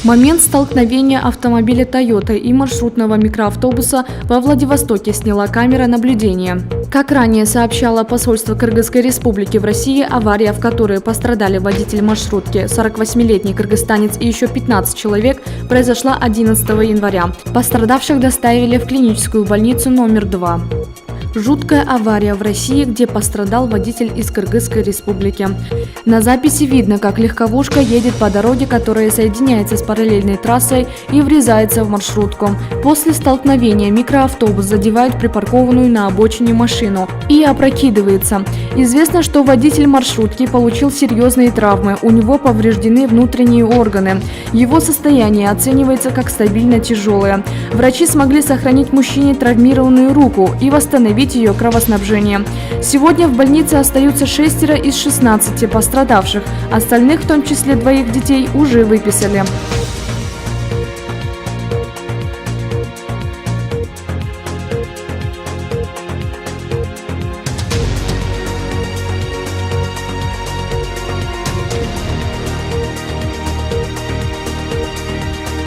Момент столкновения автомобиля Toyota и маршрутного микроавтобуса во Владивостоке сняла камера наблюдения. Как ранее сообщало посольство Кыргызской республики в России, авария, в которой пострадали водитель маршрутки, 48-летний кыргызстанец и еще 15 человек, произошла 11 января. Пострадавших доставили в клиническую больницу номер 2. Жуткая авария в России, где пострадал водитель из Кыргызской республики. На записи видно, как легковушка едет по дороге, которая соединяется с параллельной трассой и врезается в маршрутку. После столкновения микроавтобус задевает припаркованную на обочине машину и опрокидывается. Известно, что водитель маршрутки получил серьезные травмы, у него повреждены внутренние органы. Его состояние оценивается как стабильно тяжелое. Врачи смогли сохранить мужчине травмированную руку и восстановить ее кровоснабжение. Сегодня в больнице остаются 6 из 16 пострадавших. Остальных, в том числе 2 детей, уже выписали.